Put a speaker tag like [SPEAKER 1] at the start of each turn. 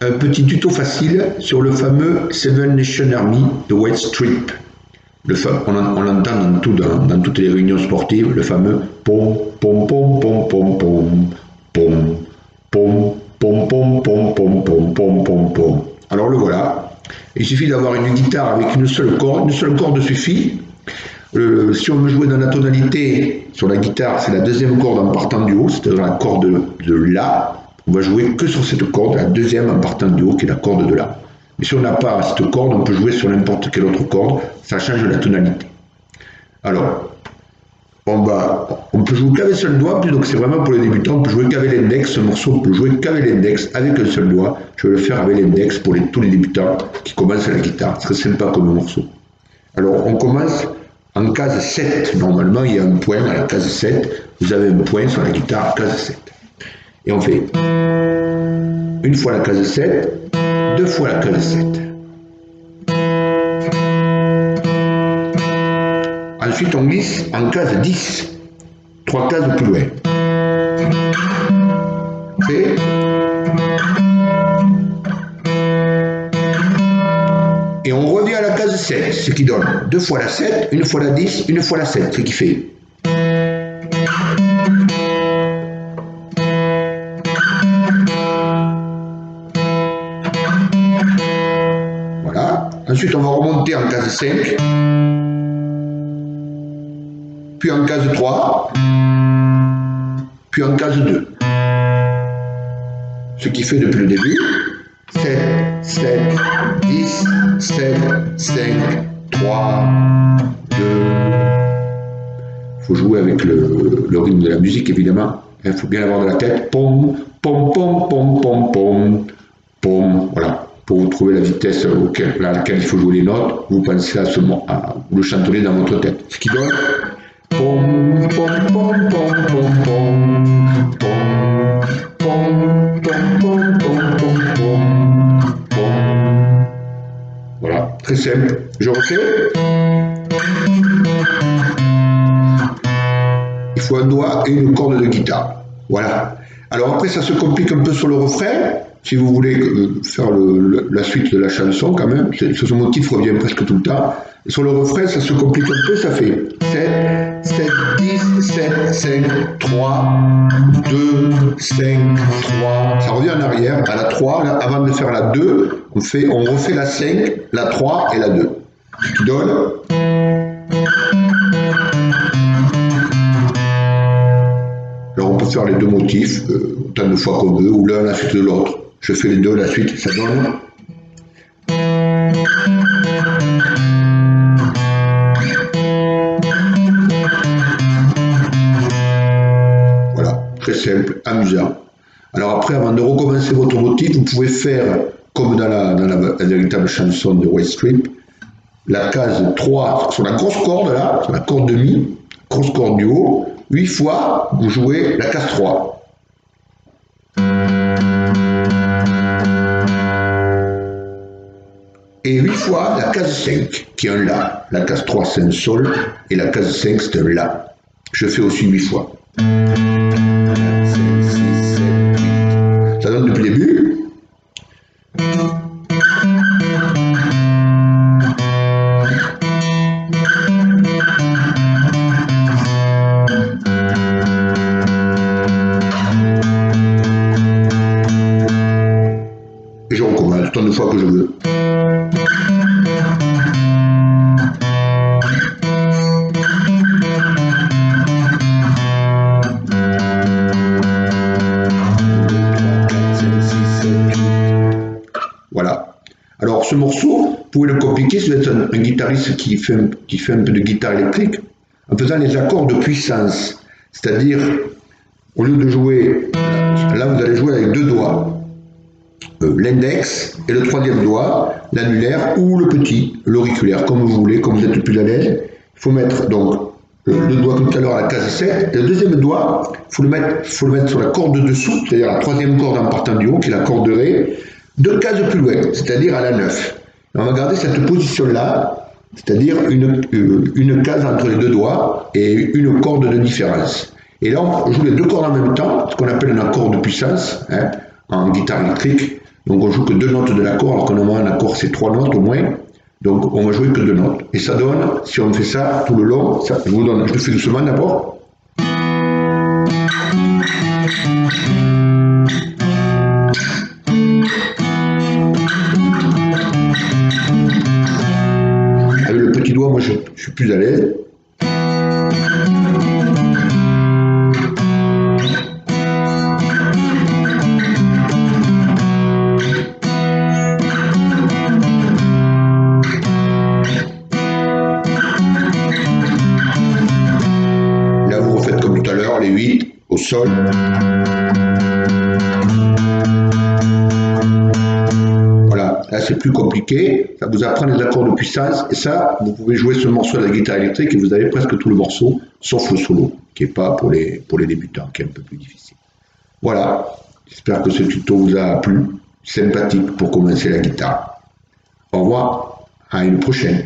[SPEAKER 1] Un petit tuto facile sur le fameux Seven Nation Army de White Strip. On l'entend dans toutes les réunions sportives, le fameux pom pom pom pom pom pom pom pom pom pom pom pom pom pom pom pom. Alors le voilà. Il suffit d'avoir une guitare avec une seule corde suffit. Si on veut jouer dans la tonalité sur la guitare, c'est la deuxième corde en partant du haut, c'est-à-dire la corde de La. On va jouer que sur cette corde, la deuxième en partant du haut, qui est la corde de La. Mais si on n'a pas cette corde, on peut jouer sur n'importe quelle autre corde, ça change la tonalité. Alors, on peut jouer qu'avec un seul doigt, donc c'est vraiment pour les débutants, on peut jouer qu'avec l'index, ce morceau on peut jouer qu'avec l'index, avec un seul doigt. Je vais le faire avec l'index pour tous les débutants qui commencent à la guitare, c'est très sympa comme morceau. Alors, on commence en case 7, normalement il y a un point à la case 7, vous avez un point sur la guitare, case 7. Et on fait une fois la case 7, deux fois la case 7. Ensuite on glisse en case 10, 3 cases plus loin. Fait. Et on revient à la case 7, ce qui donne 2 fois la 7, une fois la 10, une fois la 7, ce qui fait. Voilà. Ensuite, on va remonter en case 5, puis en case 3, puis en case 2. Ce qui fait depuis le début 7, 7, 10, 7, 5, 3, 2. Il faut jouer avec le rythme de la musique, évidemment. Il faut bien l'avoir dans la tête. Pom, pom, pom, pom, pom, pom, pom. Voilà. Pour trouver la vitesse à laquelle il faut jouer les notes, vous pensez à vous le chantonnez dans votre tête. Ce qui donne pom, pom, pom, pom, pom, pom, pom, pom, pom, pom, pom, pom, pom. Voilà, très simple. Je refais. Il faut un doigt et une corde de guitare. Voilà. Alors après, ça se complique un peu sur le refrain. Si vous voulez faire la suite de la chanson, quand même, ce motif revient presque tout le temps. Et sur le refrain, ça se complique un peu, ça fait 7, 7, 10, 7, 5, 3, 2, 5, 3. Ça revient en arrière. À la 3, là, avant de faire la 2, on refait la 5, la 3 et la 2. Ce qui donne. Alors on peut faire les deux motifs autant de fois qu'on veut, ou l'un à la suite de l'autre. Je fais les deux à la suite, ça donne. Voilà, très simple, amusant. Alors après, avant de recommencer votre motif, vous pouvez faire, comme dans la véritable chanson de White Strip, la case 3 sur la grosse corde là, sur la corde de Mi, grosse corde du haut, 8 fois, vous jouez la case 3. Et 8 fois la case 5, qui est un La. La case 3, c'est un Sol, et la case 5, c'est un La. Je fais aussi 8 fois. 4, 5, 6, 7, 8. Ça donne depuis le début. Et je recommence tant de fois que je veux. Voilà. Alors ce morceau, vous pouvez le compliquer si vous êtes un guitariste qui fait un peu de guitare électrique, en faisant les accords de puissance. C'est-à-dire, au lieu de jouer, là vous allez jouer avec deux doigts. L'index et le troisième doigt, l'annulaire ou le petit, l'auriculaire, comme vous voulez, comme vous êtes le plus à l'aise. Il faut mettre donc le doigt comme tout à l'heure à la case 7, et le deuxième doigt, il faut le mettre sur la corde dessous, c'est-à-dire la troisième corde en partant du haut, qui est la corde de Ré, 2 cases plus loin, c'est-à-dire à la 9. Et on va garder cette position-là, c'est-à-dire une case entre les deux doigts et une corde de différence. Et là, on joue les deux cordes en même temps, ce qu'on appelle un accord de puissance, hein, en guitare électrique. Donc on joue que 2 notes de l'accord, alors que normalement un accord c'est 3 notes au moins. Donc on va jouer que 2 notes. Et ça donne, si on fait ça tout le long, ça, je le fais doucement d'abord. Avec le petit doigt, moi je suis plus à l'aise. Là, vous refaites comme tout à l'heure, les 8 au sol. Voilà, là c'est plus compliqué, ça vous apprend les accords de puissance, et ça, vous pouvez jouer ce morceau à la guitare électrique et vous avez presque tout le morceau, sauf le solo, qui n'est pas pour les débutants, qui est un peu plus difficile. Voilà, j'espère que ce tuto vous a plu, sympathique pour commencer la guitare. Au revoir, à une prochaine.